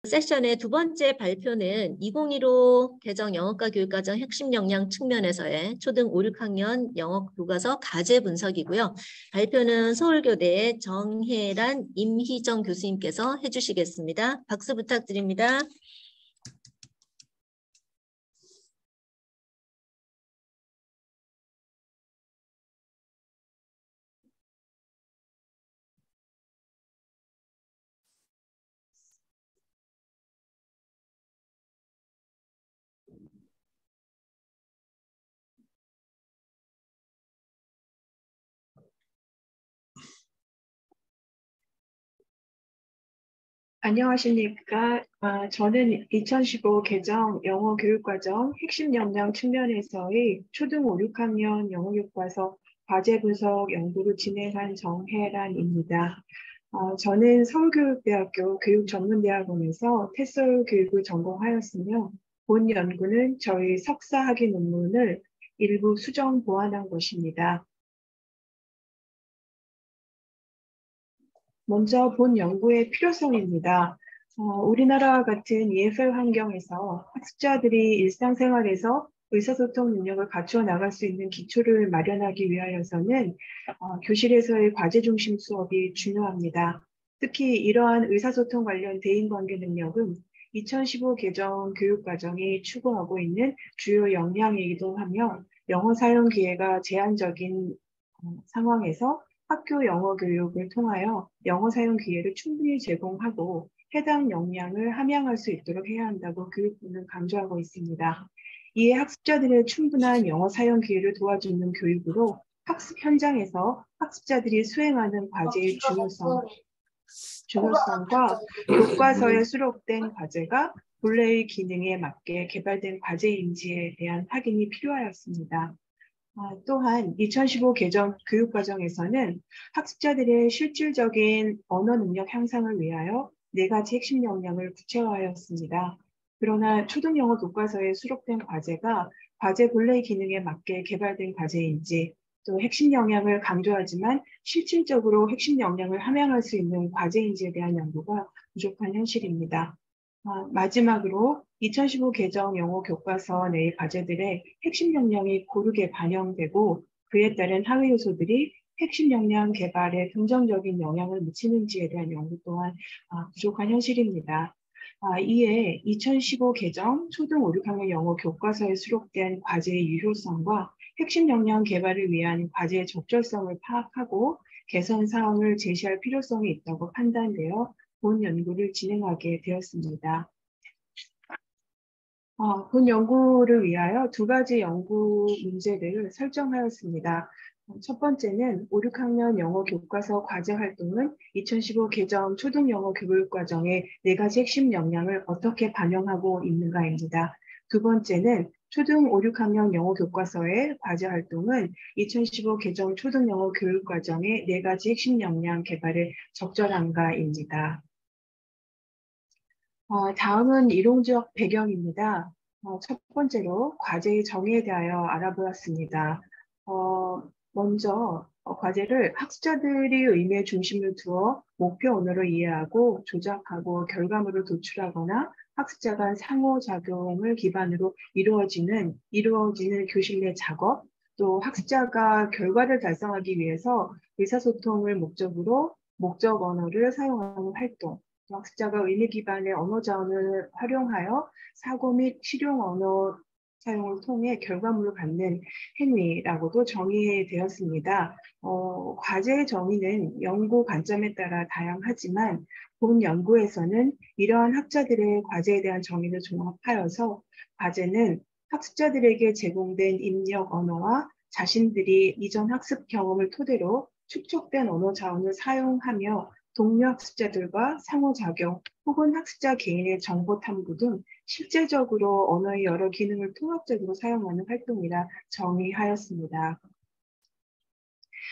세션의 두 번째 발표는 2015 개정 영어과 교육과정 핵심 역량 측면에서의 초등 5, 6학년 영어 교과서 과제 분석이고요. 발표는 서울교대의 정혜란, 임희정 교수님께서 해주시겠습니다. 박수 부탁드립니다. 안녕하십니까. 저는 2015 개정 영어 교육과정 핵심 역량 측면에서의 초등 5, 6학년 영어 교과서 과제 분석 연구를 진행한 정혜란입니다. 저는 서울교육대학교 교육전문대학원에서 태솔 교육을 전공하였으며 본 연구는 저희 석사 학위 논문을 일부 수정 보완한 것입니다. 먼저 본 연구의 필요성입니다. 우리나라와 같은 EFL 환경에서 학습자들이 일상생활에서 의사소통 능력을 갖추어 나갈 수 있는 기초를 마련하기 위하여서는 교실에서의 과제 중심 수업이 중요합니다. 특히 이러한 의사소통 관련 대인관계 능력은 2015 개정 교육과정이 추구하고 있는 주요 역량이기도 하며 영어 사용 기회가 제한적인 상황에서 학교 영어 교육을 통하여 영어 사용 기회를 충분히 제공하고 해당 역량을 함양할 수 있도록 해야 한다고 교육부는 강조하고 있습니다. 이에 학습자들의 충분한 영어 사용 기회를 도와주는 교육으로 학습 현장에서 학습자들이 수행하는 과제의 중요성과 교과서에 수록된 과제가 본래의 기능에 맞게 개발된 과제인지에 대한 확인이 필요하였습니다. 또한 2015 개정 교육과정에서는 학습자들의 실질적인 언어 능력 향상을 위하여 4가지 핵심 역량을 구체화하였습니다. 그러나 초등영어 교과서에 수록된 과제가 과제 본래의 기능에 맞게 개발된 과제인지 또 핵심 역량을 강조하지만 실질적으로 핵심 역량을 함양할 수 있는 과제인지에 대한 연구가 부족한 현실입니다. 마지막으로 2015 개정 영어 교과서 내의 과제들의 핵심 역량이 고르게 반영되고 그에 따른 하위 요소들이 핵심 역량 개발에 긍정적인 영향을 미치는지에 대한 연구 또한 부족한 현실입니다. 이에 2015 개정 초등 5, 6학년 영어 교과서에 수록된 과제의 유효성과 핵심 역량 개발을 위한 과제의 적절성을 파악하고 개선 사항을 제시할 필요성이 있다고 판단되어 본 연구를 진행하게 되었습니다. 본 연구를 위하여 2가지 연구 문제를 설정하였습니다. 첫 번째는 5, 6학년 영어 교과서 과제 활동은 2015 개정 초등영어 교육과정의 4가지 핵심 역량을 어떻게 반영하고 있는가입니다. 두 번째는 초등 5, 6학년 영어 교과서의 과제 활동은 2015 개정 초등영어 교육과정의 4가지 핵심 역량 개발에 적절한가입니다. 다음은 이론적 배경입니다. 첫 번째로 과제의 정의에 대하여 알아보았습니다. 먼저 과제를 학습자들이 의미의 중심을 두어 목표 언어로 이해하고 조작하고 결과물을 도출하거나 학습자 간 상호작용을 기반으로 이루어지는 교실 내 작업, 또 학습자가 결과를 달성하기 위해서 의사소통을 목적으로 목적 언어를 사용하는 활동, 학습자가 의미 기반의 언어 자원을 활용하여 사고 및 실용 언어 사용을 통해 결과물을 갖는 행위라고도 정의되었습니다. 과제의 정의는 연구 관점에 따라 다양하지만 본 연구에서는 이러한 학자들의 과제에 대한 정의를 종합하여서 과제는 학습자들에게 제공된 입력 언어와 자신들이 이전 학습 경험을 토대로 축적된 언어 자원을 사용하며 동료 학습자들과 상호작용 혹은 학습자 개인의 정보 탐구 등 실제적으로 언어의 여러 기능을 통합적으로 사용하는 활동이라 정의하였습니다.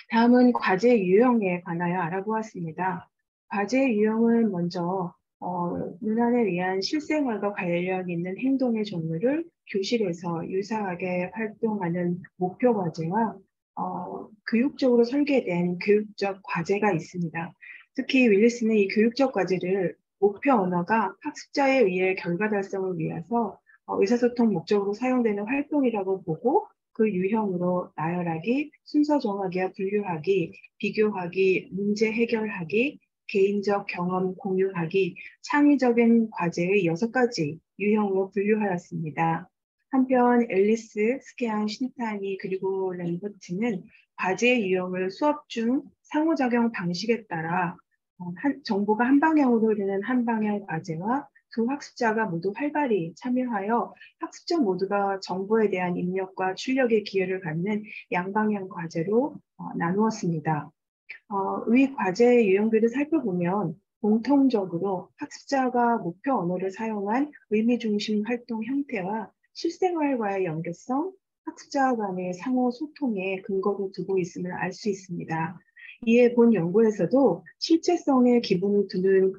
다음은 과제 유형에 관하여 알아보았습니다. 과제 유형은 먼저 문안에 의한 실생활과 관련 있는 행동의 종류를 교실에서 유사하게 활동하는 목표 과제와 교육적으로 설계된 교육적 과제가 있습니다. 특히 윌리스는 이 교육적 과제를 목표 언어가 학습자에 의해 결과 달성을 위해서 의사소통 목적으로 사용되는 활동이라고 보고 그 유형으로 나열하기, 순서 정하기와 분류하기, 비교하기, 문제 해결하기, 개인적 경험 공유하기, 창의적인 과제의 6가지 유형으로 분류하였습니다. 한편 앨리스, 스케안, 신타니 그리고 램버트는 과제의 유형을 수업 중 상호작용 방식에 따라 정보가 한 방향으로 흐르는 한 방향 과제와 두 학습자가 모두 활발히 참여하여 학습자 모두가 정보에 대한 입력과 출력의 기회를 갖는 양방향 과제로 나누었습니다. 위 과제의 유형들을 살펴보면 공통적으로 학습자가 목표 언어를 사용한 의미 중심 활동 형태와 실생활과의 연계성, 학습자 간의 상호 소통에 근거로 두고 있음을 알 수 있습니다. 이에 본 연구에서도 실제성에 기본을 두는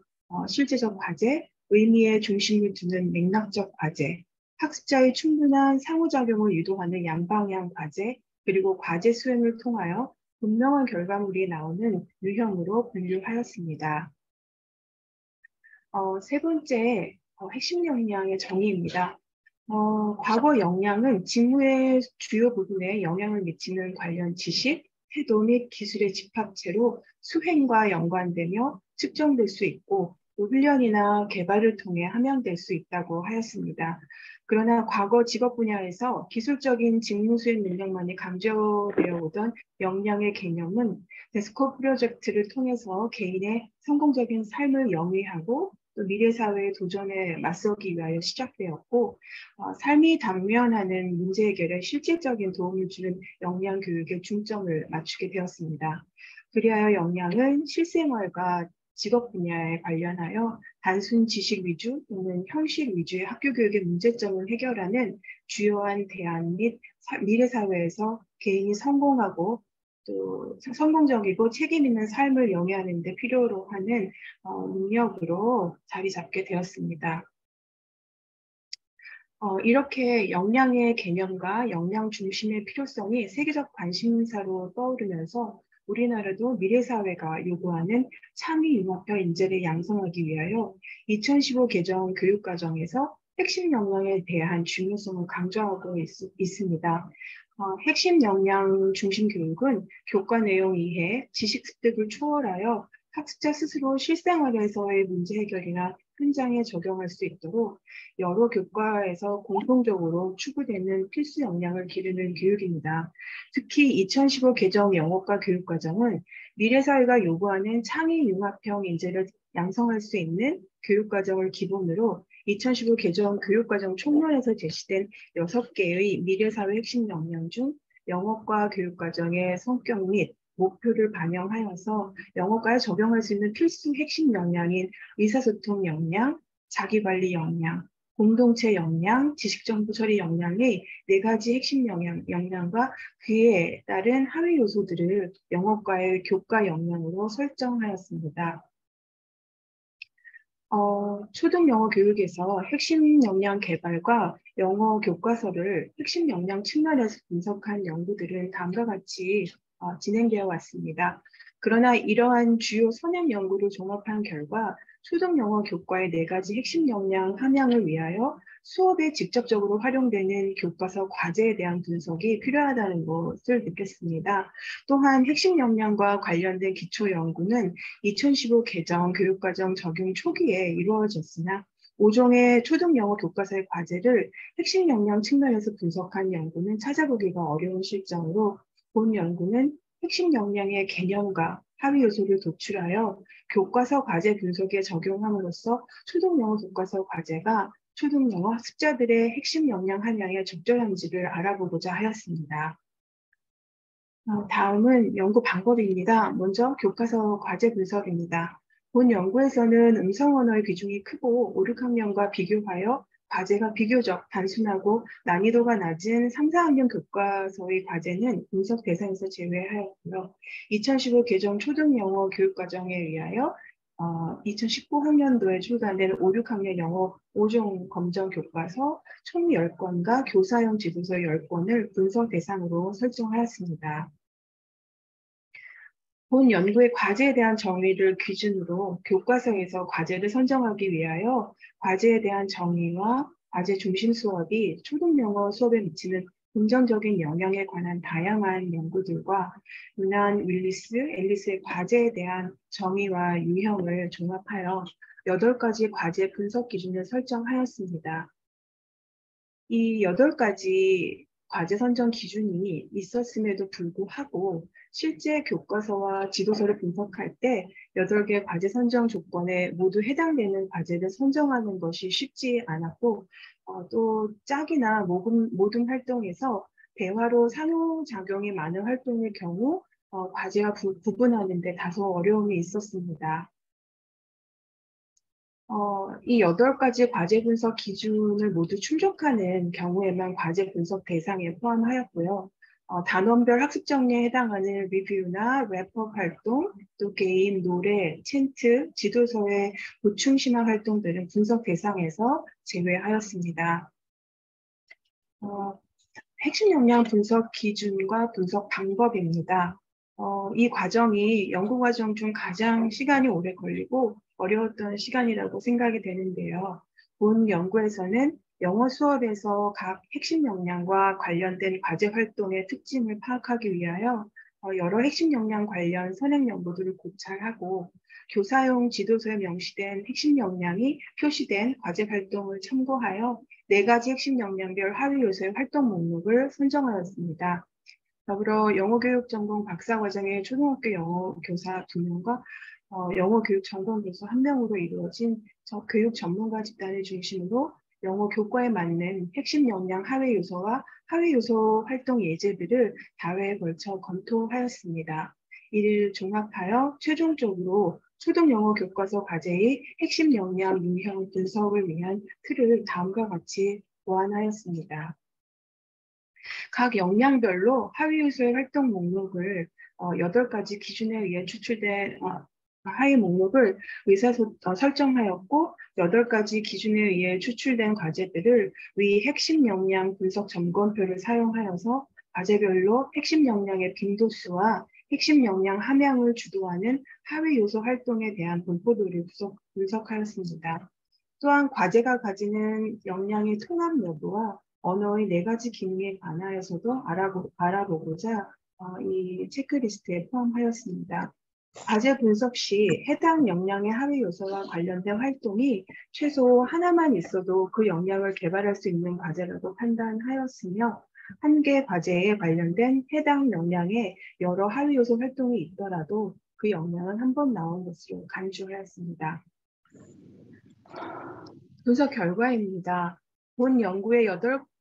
실제적 과제, 의미에 중심을 두는 맥락적 과제, 학습자의 충분한 상호작용을 유도하는 양방향 과제, 그리고 과제 수행을 통하여 분명한 결과물이 나오는 유형으로 분류하였습니다. 세 번째, 핵심 역량의 정의입니다. 과거 역량은 직무의 주요 부분에 영향을 미치는 관련 지식, 태도 및 기술의 집합체로 수행과 연관되며 측정될 수 있고 또 훈련이나 개발을 통해 함양될 수 있다고 하였습니다. 그러나 과거 직업 분야에서 기술적인 직무 수행 능력만이 강조되어 오던 역량의 개념은 데스코 프로젝트를 통해서 개인의 성공적인 삶을 영위하고 또 미래 사회의 도전에 맞서기 위하여 시작되었고 삶이 당면하는 문제 해결에 실질적인 도움을 주는 역량 교육에 중점을 맞추게 되었습니다. 그리하여 역량은 실생활과 직업 분야에 관련하여 단순 지식 위주 또는 현실 위주의 학교 교육의 문제점을 해결하는 주요한 대안 및 미래 사회에서 개인이 성공하고 또 성공적이고 책임 있는 삶을 영위하는 데 필요로 하는 능력으로 자리 잡게 되었습니다. 이렇게 역량의 개념과 역량 중심의 필요성이 세계적 관심사로 떠오르면서 우리나라도 미래사회가 요구하는 창의융합형 인재를 양성하기 위하여 2015 개정 교육과정에서 핵심 역량에 대한 중요성을 강조하고 있습니다. 핵심 역량 중심 교육은 교과 내용 이해, 지식 습득을 초월하여 학습자 스스로 실생활에서의 문제 해결이나 현장에 적용할 수 있도록 여러 교과에서 공통적으로 추구되는 필수 역량을 기르는 교육입니다. 특히 2015 개정 영어과 교육과정은 미래사회가 요구하는 창의융합형 인재를 양성할 수 있는 교육과정을 기본으로 2015 개정 교육과정 총론에서 제시된 6개의 미래사회 핵심 역량 중 영어과 교육과정의 성격 및 목표를 반영하여서 영어과에 적용할 수 있는 필수 핵심 역량인 의사소통 역량, 자기관리 역량, 공동체 역량, 지식정보 처리 역량의 4가지 핵심 역량과 그에 따른 하위 요소들을 영어과의 교과 역량으로 설정하였습니다. 초등 영어 교육에서 핵심 역량 개발과 영어 교과서를 핵심 역량 측면에서 분석한 연구들은 다음과 같이 진행되어 왔습니다. 그러나 이러한 주요 선행 연구를 종합한 결과 초등 영어 교과의 4가지 핵심 역량 함양을 위하여 수업에 직접적으로 활용되는 교과서 과제에 대한 분석이 필요하다는 것을 느꼈습니다. 또한 핵심 역량과 관련된 기초 연구는 2015 개정 교육과정 적용 초기에 이루어졌으나 5종의 초등 영어 교과서의 과제를 핵심 역량 측면에서 분석한 연구는 찾아보기가 어려운 실정으로 본 연구는 핵심 역량의 개념과 하위 요소를 도출하여 교과서 과제 분석에 적용함으로써 초등 영어 교과서 과제가 초등 영어 학습자들의 핵심 역량 함양에 적절한지를 알아보고자 하였습니다. 다음은 연구 방법입니다. 먼저 교과서 과제 분석입니다. 본 연구에서는 음성 언어의 비중이 크고 5, 6학년과 비교하여 과제가 비교적 단순하고 난이도가 낮은 3, 4학년 교과서의 과제는 분석 대상에서 제외하였고요. 2015 개정 초등영어 교육과정에 의하여 2019학년도에 출간된 5, 6학년 영어 5종 검정 교과서 총 10권과 교사용 지도서 10권을 분석 대상으로 설정하였습니다. 본 연구의 과제에 대한 정의를 기준으로 교과서에서 과제를 선정하기 위하여 과제에 대한 정의와 과제 중심 수업이 초등영어 수업에 미치는 긍정적인 영향에 관한 다양한 연구들과 유난 윌리스, 앨리스의 과제에 대한 정의와 유형을 종합하여 8가지 과제 분석 기준을 설정하였습니다. 이 8가지 과제 선정 기준이 있었음에도 불구하고 실제 교과서와 지도서를 분석할 때 8개 과제 선정 조건에 모두 해당되는 과제를 선정하는 것이 쉽지 않았고 또 짝이나 모둠 활동에서 대화로 상호작용이 많은 활동의 경우 과제와 구분하는 데 다소 어려움이 있었습니다. 이 8가지 과제 분석 기준을 모두 충족하는 경우에만 과제 분석 대상에 포함하였고요. 단원별 학습 정리에 해당하는 리뷰나 랩업 활동, 또 게임, 노래, 챈트, 지도서의 보충 심화 활동들은 분석 대상에서 제외하였습니다. 핵심 역량 분석 기준과 분석 방법입니다. 이 과정이 연구 과정 중 가장 시간이 오래 걸리고 어려웠던 시간이라고 생각이 되는데요. 본 연구에서는 영어 수업에서 각 핵심 역량과 관련된 과제 활동의 특징을 파악하기 위하여 여러 핵심 역량 관련 선행 연구들을 고찰하고 교사용 지도서에 명시된 핵심 역량이 표시된 과제 활동을 참고하여 4가지 핵심 역량별 하위 요소의 활동 목록을 선정하였습니다. 더불어 영어교육 전공 박사과정의 초등학교 영어 교사 2명과 영어 교육 전공 교수 1명으로 이루어진 교육 전문가 집단을 중심으로 영어 교과에 맞는 핵심 역량 하위 요소와 하위 요소 활동 예제들을 다회에 걸쳐 검토하였습니다. 이를 종합하여 최종적으로 초등영어 교과서 과제의 핵심 역량 유형 분석을 위한 틀을 다음과 같이 보완하였습니다. 각 역량별로 하위 요소의 활동 목록을 8가지 기준에 의해 추출된 하위 목록을 설정하였고 8가지 기준에 의해 추출된 과제들을 위 핵심 역량 분석 점검표를 사용하여서 과제별로 핵심 역량의 빈도수와 핵심 역량 함량을 주도하는 하위 요소 활동에 대한 분포도를 분석하였습니다. 또한 과제가 가지는 역량의 통합 여부와 언어의 4가지 기능에 관하여서도 알아보고자 이 체크리스트에 포함하였습니다. 과제 분석 시 해당 역량의 하위 요소와 관련된 활동이 최소 하나만 있어도 그 역량을 개발할 수 있는 과제라고 판단하였으며 한 개 과제에 관련된 해당 역량의 여러 하위 요소 활동이 있더라도 그 역량은 한 번 나온 것으로 간주하였습니다. 분석 결과입니다. 본 연구의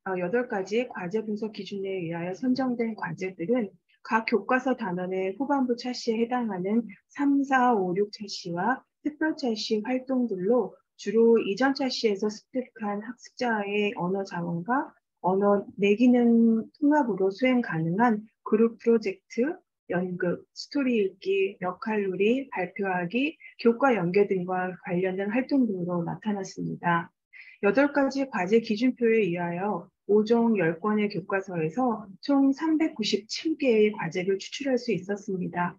8가지 과제 분석 기준에 의하여 선정된 과제들은 각 교과서 단원의 후반부 차시에 해당하는 3, 4, 5, 6 차시와 특별 차시 활동들로 주로 이전 차시에서 습득한 학습자의 언어 자원과 언어 내기능 통합으로 수행 가능한 그룹 프로젝트, 연극, 스토리 읽기, 역할놀이, 발표하기, 교과 연계 등과 관련된 활동 등으로 나타났습니다. 8가지 과제 기준표에 의하여 5종 10권의 교과서에서 총 397개의 과제를 추출할 수 있었습니다.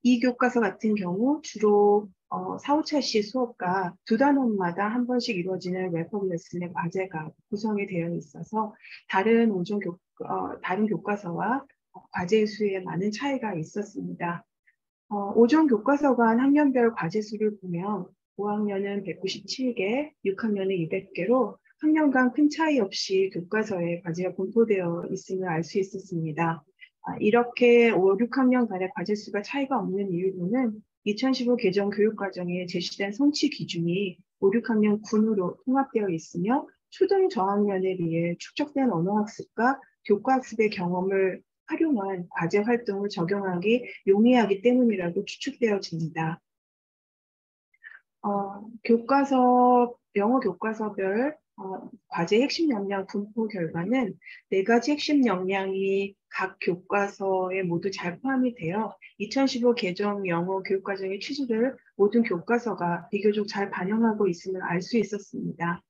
이 교과서 같은 경우 주로 4, 5차시 수업과 2단원마다 한 번씩 이루어지는 랩업 레슨의 과제가 구성이 되어 있어서 다른 교과서와 과제 수에 많은 차이가 있었습니다. 5종 교과서 간 학년별 과제 수를 보면 5학년은 197개, 6학년은 200개로 학년 간 큰 차이 없이 교과서에 과제가 분포되어 있음을 알 수 있었습니다. 이렇게 5, 6학년 간의 과제 수가 차이가 없는 이유로는 2015 개정 교육과정에 제시된 성취 기준이 5, 6학년 군으로 통합되어 있으며 초등 저학년에 비해 축적된 언어학습과 교과학습의 경험을 활용한 과제 활동을 적용하기 용이하기 때문이라고 추측되어집니다. 영어 교과서별 과제 핵심 역량 분포 결과는 4가지 핵심 역량이 각 교과서에 모두 잘 포함이 되어 2015 개정 영어 교육과정의 취지를 모든 교과서가 비교적 잘 반영하고 있음을 알 수 있었습니다.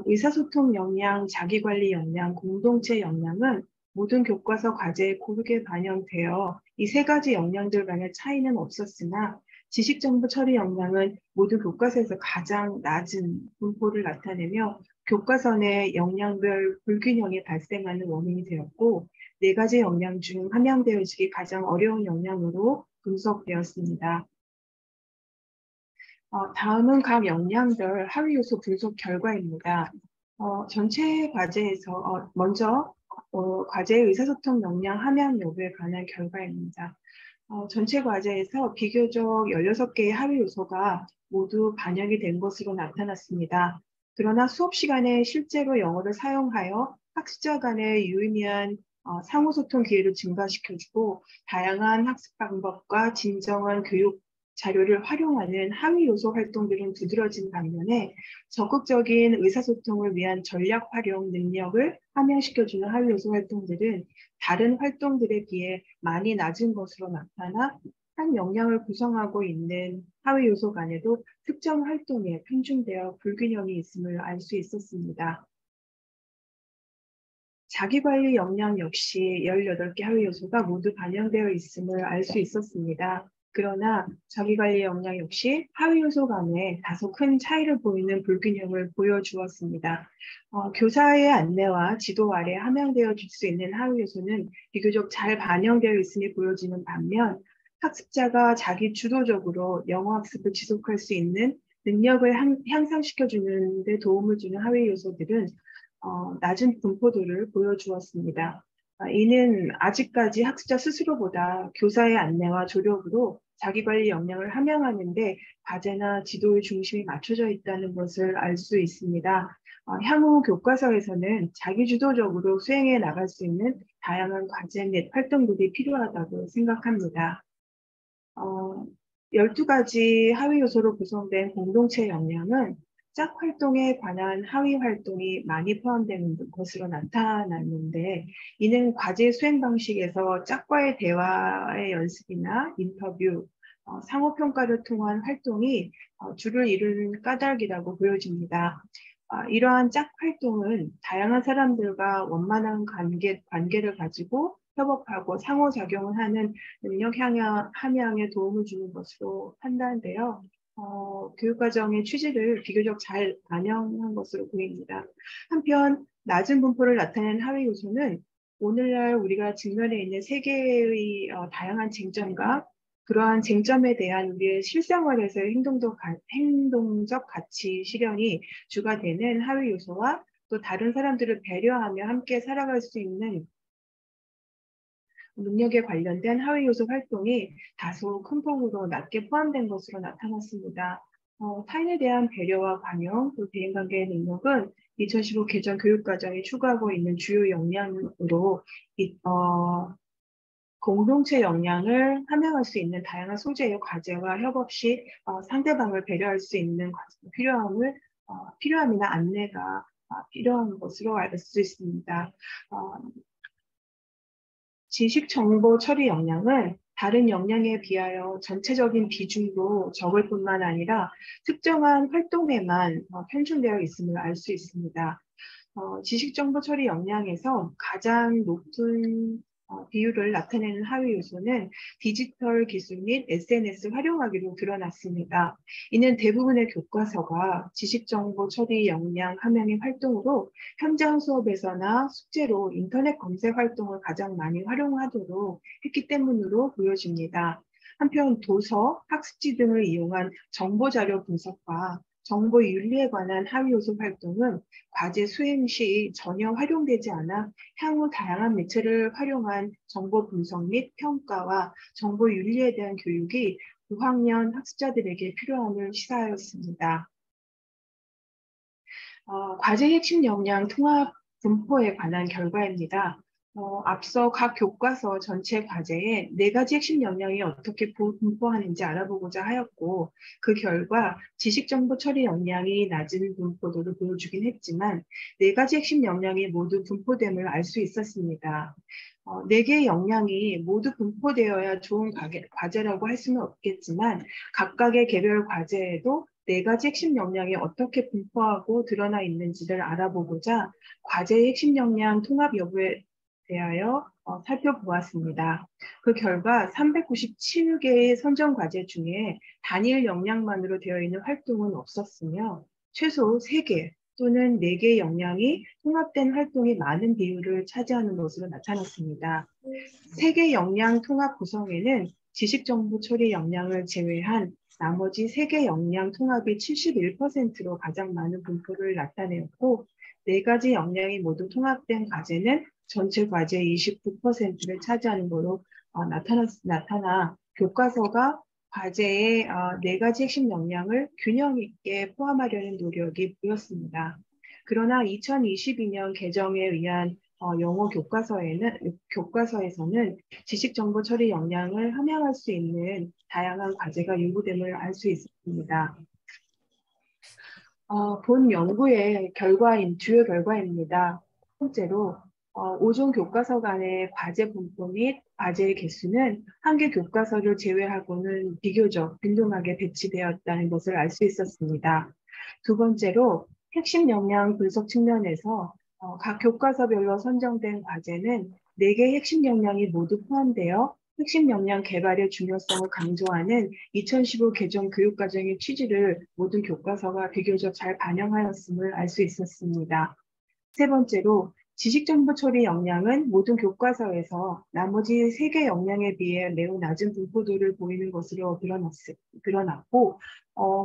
의사소통 역량, 자기관리 역량, 공동체 역량은 모든 교과서 과제에 고르게 반영되어 이 세 가지 역량들 간의 차이는 없었으나 지식정보 처리 역량은 모든 교과서에서 가장 낮은 분포를 나타내며 교과서 내 역량별 불균형이 발생하는 원인이 되었고 네 가지 역량 중 함양되어지기 가장 어려운 역량으로 분석되었습니다. 다음은 각 역량별 하위 요소 분석 결과입니다. 전체 과제에서 먼저 과제의 의사소통 역량 함양 여부에 관한 결과입니다. 전체 과제에서 비교적 16개의 하위 요소가 모두 반영이 된 것으로 나타났습니다. 그러나 수업 시간에 실제로 영어를 사용하여 학습자 간의 유의미한 상호소통 기회를 증가시켜주고 다양한 학습 방법과 진정한 교육 자료를 활용하는 하위 요소 활동들은 두드러진 반면에 적극적인 의사소통을 위한 전략 활용 능력을 함양시켜주는 하위 요소 활동들은 다른 활동들에 비해 많이 낮은 것으로 나타나 한 역량을 구성하고 있는 하위 요소 간에도 특정 활동에 편중되어 불균형이 있음을 알 수 있었습니다. 자기관리 역량 역시 18개 하위 요소가 모두 반영되어 있음을 알 수 있었습니다. 그러나 자기관리 역량 역시 하위 요소 간에 다소 큰 차이를 보이는 불균형을 보여주었습니다. 교사의 안내와 지도 아래 함양되어 줄 수 있는 하위 요소는 비교적 잘 반영되어 있음이 보여지는 반면 학습자가 자기 주도적으로 영어 학습을 지속할 수 있는 능력을 향상시켜주는 데 도움을 주는 하위 요소들은 낮은 분포도를 보여주었습니다. 이는 아직까지 학습자 스스로보다 교사의 안내와 조력으로 자기관리 역량을 함양하는 데 과제나 지도의 중심이 맞춰져 있다는 것을 알 수 있습니다. 향후 교과서에서는 자기주도적으로 수행해 나갈 수 있는 다양한 과제 및 활동들이 필요하다고 생각합니다. 12가지 하위 요소로 구성된 공동체 역량은 짝 활동에 관한 하위 활동이 많이 포함되는 것으로 나타났는데 이는 과제 수행 방식에서 짝과의 대화의 연습이나 인터뷰, 상호평가를 통한 활동이 주를 이루는 까닭이라고 보여집니다. 이러한 짝 활동은 다양한 사람들과 원만한 관계를 가지고 협업하고 상호작용을 하는 능력 함양에 도움을 주는 것으로 판단되어 교육과정의 취지를 비교적 잘 반영한 것으로 보입니다. 한편 낮은 분포를 나타낸 하위 요소는 오늘날 우리가 직면해 있는 세계의 다양한 쟁점과 그러한 쟁점에 대한 우리의 실생활에서의 행동적 가치 실현이 주가 되는 하위 요소와 또 다른 사람들을 배려하며 함께 살아갈 수 있는 능력에 관련된 하위 요소 활동이 다소 큰 폭으로 낮게 포함된 것으로 나타났습니다. 타인에 대한 배려와 관용, 또 대인관계의 능력은 2015 개정 교육과정이 추구하고 있는 주요 역량으로 공동체 역량을 함양할 수 있는 다양한 소재의 과제와 협업 시 상대방을 배려할 수 있는 필요함이나 안내가 필요한 것으로 알 수 있습니다. 지식 정보 처리 역량은 다른 역량에 비하여 전체적인 비중도 적을 뿐만 아니라 특정한 활동에만 편중되어 있음을 알 수 있습니다. 지식 정보 처리 역량에서 가장 높은 비율을 나타내는 하위 요소는 디지털 기술 및 SNS 활용하기로 드러났습니다. 이는 대부분의 교과서가 지식 정보 처리 역량 함양의 활동으로 현장 수업에서나 숙제로 인터넷 검색 활동을 가장 많이 활용하도록 했기 때문으로 보여집니다. 한편 도서, 학습지 등을 이용한 정보자료 분석과 정보 윤리에 관한 하위 요소 활동은 과제 수행 시 전혀 활용되지 않아 향후 다양한 매체를 활용한 정보 분석 및 평가와 정보 윤리에 대한 교육이 9학년 학습자들에게 필요함을 시사하였습니다. 과제 핵심 역량 통합 분포에 관한 결과입니다. 앞서 각 교과서 전체 과제에 4가지 핵심 역량이 어떻게 분포하는지 알아보고자 하였고 그 결과 지식정보 처리 역량이 낮은 분포도를 보여주긴 했지만 4가지 핵심 역량이 모두 분포됨을 알 수 있었습니다. 4개의 역량이 모두 분포되어야 좋은 과제라고 할 수는 없겠지만 각각의 개별 과제에도 4가지 핵심 역량이 어떻게 분포하고 드러나 있는지를 알아보고자 과제의 핵심 역량 통합 여부에 대하여 살펴보았습니다. 그 결과 397개의 선정 과제 중에 단일 역량만으로 되어 있는 활동은 없었으며 최소 3개 또는 4개의 역량이 통합된 활동이 많은 비율을 차지하는 것으로 나타났습니다. 3개 역량 통합 구성에는 지식정보 처리 역량을 제외한 나머지 3개 역량 통합이 71%로 가장 많은 분포를 나타내었고 4가지 역량이 모두 통합된 과제는 전체 과제의 29%를 차지하는 것으로 나타나 교과서가 과제의 4가지 핵심 역량을 균형 있게 포함하려는 노력이 보였습니다. 그러나 2022년 개정에 의한 영어 교과서에서는 지식정보 처리 역량을 함양할 수 있는 다양한 과제가 요구됨을 알 수 있습니다. 본 연구의 주요 결과입니다. 첫 번째로 5종 교과서 간의 과제 분포 및 과제의 개수는 한 개 교과서를 제외하고는 비교적 균등하게 배치되었다는 것을 알 수 있었습니다. 두 번째로 핵심 역량 분석 측면에서 각 교과서별로 선정된 과제는 4개의 핵심 역량이 모두 포함되어 핵심 역량 개발의 중요성을 강조하는 2015 개정 교육과정의 취지를 모든 교과서가 비교적 잘 반영하였음을 알 수 있었습니다. 세 번째로 지식정보 처리 역량은 모든 교과서에서 나머지 3개 역량에 비해 매우 낮은 분포도를 보이는 것으로 드러났고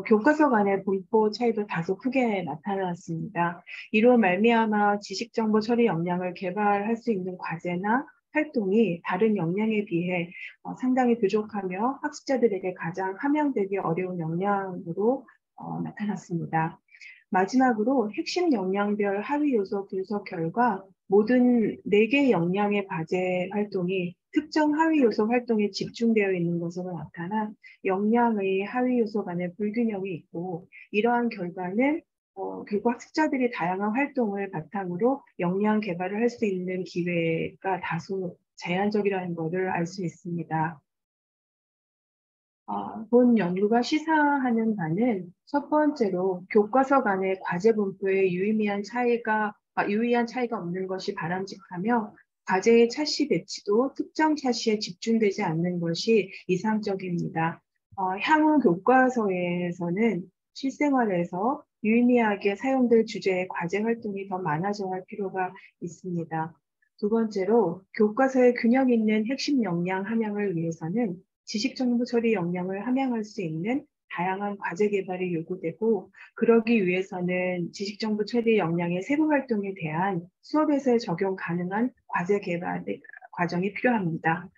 교과서 간의 분포 차이도 다소 크게 나타났습니다. 이로 말미암아 지식정보 처리 역량을 개발할 수 있는 과제나 활동이 다른 역량에 비해 상당히 부족하며 학습자들에게 가장 함양되기 어려운 역량으로 나타났습니다. 마지막으로 핵심 역량별 하위 요소 분석 결과 모든 4개의 역량의 과제 활동이 특정 하위 요소 활동에 집중되어 있는 것으로 나타나 역량의 하위 요소 간의 불균형이 있고 이러한 결과는 결국 학습자들이 다양한 활동을 바탕으로 역량 개발을 할 수 있는 기회가 다소 제한적이라는 것을 알 수 있습니다. 본 연구가 시사하는 바는 첫 번째로 교과서 간의 과제 분포에 유의미한 차이가 없는 것이 바람직하며 과제의 차시 배치도 특정 차시에 집중되지 않는 것이 이상적입니다. 향후 교과서에서는 실생활에서 유의미하게 사용될 주제의 과제 활동이 더 많아져야 할 필요가 있습니다. 두 번째로 교과서의 균형 있는 핵심 역량 함양을 위해서는 지식정보 처리 역량을 함양할 수 있는 다양한 과제 개발이 요구되고 그러기 위해서는 지식정보 처리 역량의 세부 활동에 대한 수업에서 적용 가능한 과제 개발 과정이 필요합니다.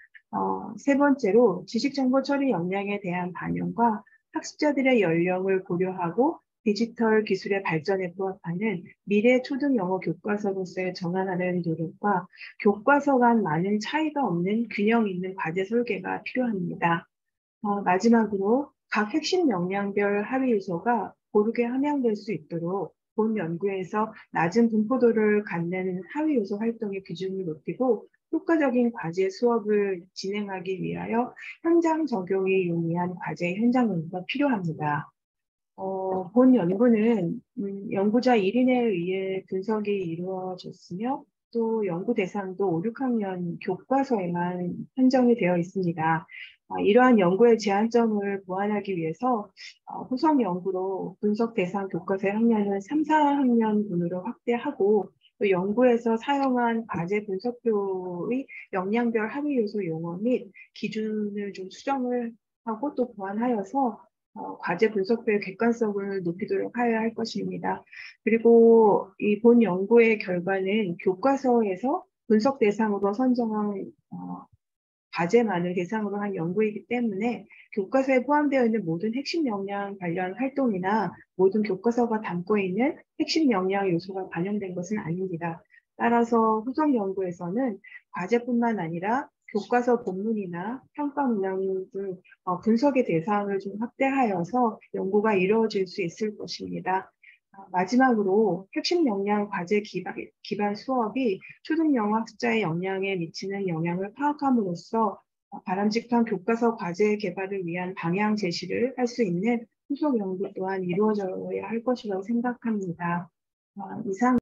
세 번째로 지식정보 처리 역량에 대한 반영과 학습자들의 연령을 고려하고 디지털 기술의 발전에 부합하는 미래 초등 영어 교과서로서의 정한하는 노력과 교과서 간 많은 차이가 없는 균형 있는 과제 설계가 필요합니다. 마지막으로 각 핵심 역량별 하위 요소가 고르게 함양될 수 있도록 본 연구에서 낮은 분포도를 갖는 하위 요소 활동의 비중을 높이고 효과적인 과제 수업을 진행하기 위하여 현장 적용이 용이한 과제 현장 연구가 필요합니다. 본 연구는 연구자 1인에 의해 분석이 이루어졌으며 또 연구 대상도 5, 6학년 교과서에만 한정이 되어 있습니다. 이러한 연구의 제한점을 보완하기 위해서 후속 연구로 분석 대상 교과서의 학년을 3, 4학년분으로 확대하고 또 연구에서 사용한 과제 분석표의 역량별 하위 요소 용어 및 기준을 좀 수정을 하고 또 보완하여서 과제 분석표의 객관성을 높이도록 하여야 할 것입니다. 그리고 이 본 연구의 결과는 교과서에서 분석 대상으로 선정한 과제만을 대상으로 한 연구이기 때문에 교과서에 포함되어 있는 모든 핵심 역량 관련 활동이나 모든 교과서가 담고 있는 핵심 역량 요소가 반영된 것은 아닙니다. 따라서 후속 연구에서는 과제뿐만 아니라 교과서 본문이나 평가 문항 등 분석의 대상을 좀 확대하여서 연구가 이루어질 수 있을 것입니다. 마지막으로 핵심 역량 과제 기반 수업이 초등 영어 학습자의 역량에 미치는 영향을 파악함으로써 바람직한 교과서 과제 개발을 위한 방향 제시를 할 수 있는 후속 연구 또한 이루어져야 할 것이라고 생각합니다. 이상